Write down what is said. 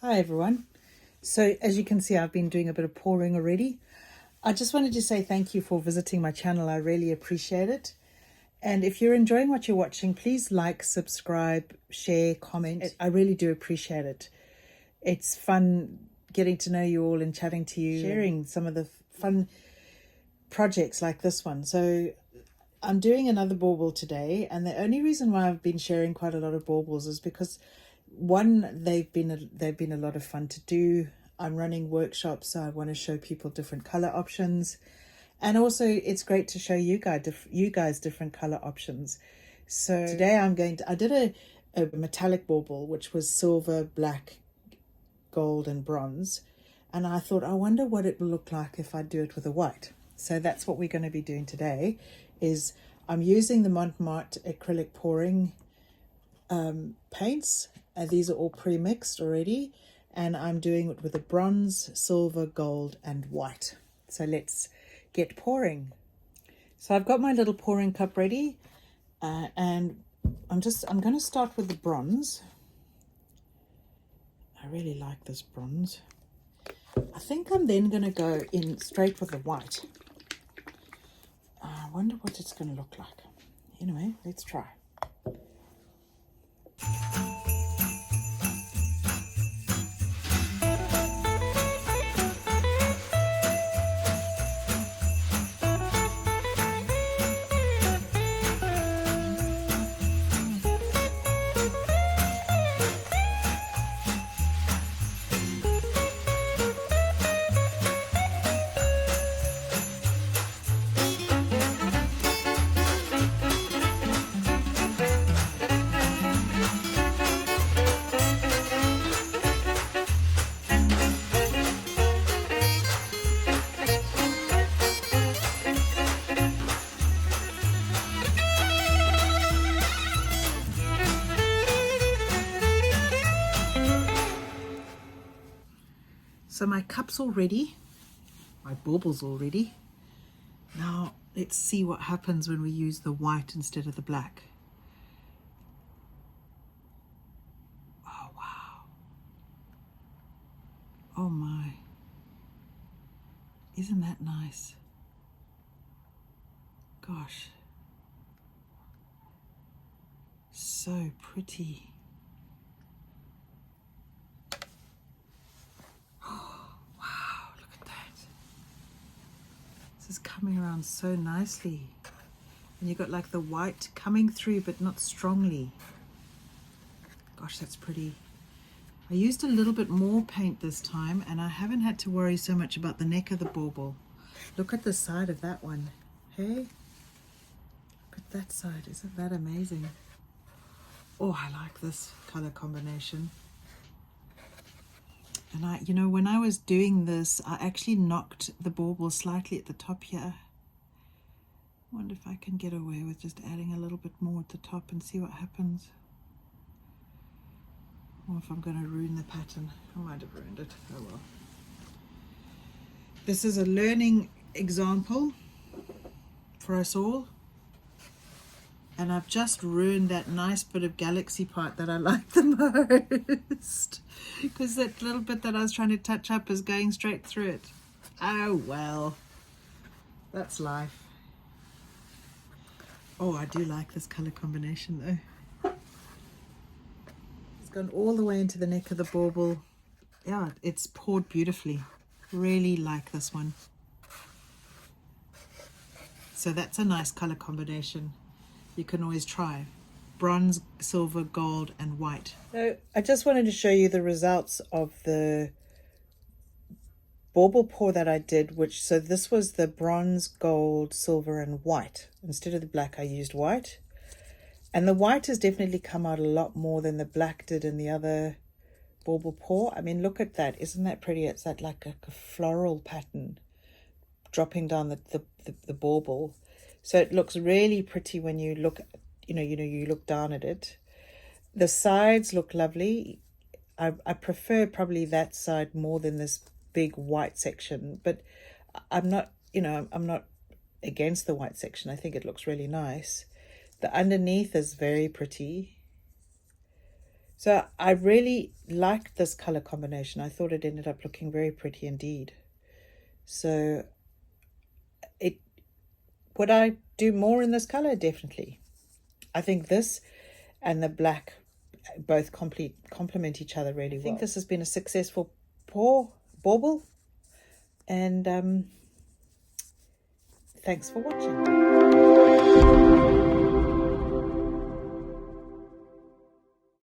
Hi everyone. So as you can see, I've been doing a bit of pouring already. I just wanted to say thank you for visiting my channel. I really appreciate it. And if you're enjoying what you're watching, please like, subscribe, share, comment. I really do appreciate it. It's fun getting to know you all and chatting to you, sharing some of the fun projects like this one. So I'm doing another bauble today, and the only reason why I've been sharing quite a lot of baubles is because one, they've been a lot of fun to do. I'm running workshops, so I want to show people different color options, and also it's great to show you guys different color options. So today I did a metallic bauble, which was silver, black, gold and bronze, and I thought, I wonder what it will look like if I do it with a white. So that's what we're going to be doing today. Is I'm using the Monte Mart acrylic pouring paints. These are all pre-mixed already, and I'm doing it with a bronze, silver, gold and white. So let's get pouring. So I've got my little pouring cup ready, and I'm going to start with the bronze. I really like this bronze. I think I'm then going to go in straight with the white. I wonder what it's going to look like. Anyway, let's try. So my cup's all ready, my bauble's all ready. Now let's see what happens when we use the white instead of the black. Oh wow. Oh my. Isn't that nice? Gosh. So pretty. This is coming around so nicely, and you've got like the white coming through but not strongly. Gosh, that's pretty. I used a little bit more paint this time, and I haven't had to worry so much about the neck of the bauble. Look at the side of that one. Hey, look at that side. Isn't that amazing? Oh, I like this color combination. And you know, when I was doing this, I actually knocked the bauble slightly at the top here. I wonder if I can get away with just adding a little bit more at the top and see what happens. Or if I'm going to ruin the pattern. I might have ruined it. Oh well. This is a learning example for us all. And I've just ruined that nice bit of galaxy part that I like the most. Because that little bit that I was trying to touch up is going straight through it. Oh well. That's life. Oh, I do like this color combination though. It's gone all the way into the neck of the bauble. Yeah, it's poured beautifully. Really like this one. So that's a nice color combination. You can always try bronze, silver, gold and white. So I just wanted to show you the results of the bauble pour that I did, so this was the bronze, gold, silver and white. Instead of the black I used white, and the white has definitely come out a lot more than the black did in the other bauble pour. I mean, look at that. Isn't that pretty? It's that like a floral pattern dropping down the bauble. So it looks really pretty when you look, you look down at it. The sides look lovely. I prefer probably that side more than this big white section, but I'm not, I'm not against the white section. I think it looks really nice. The underneath is very pretty. So I really liked this color combination. I thought it ended up looking very pretty indeed. So would I do more in this color? Definitely. I think this and the black both complement each other really well. I think this has been a successful bauble, and thanks for watching.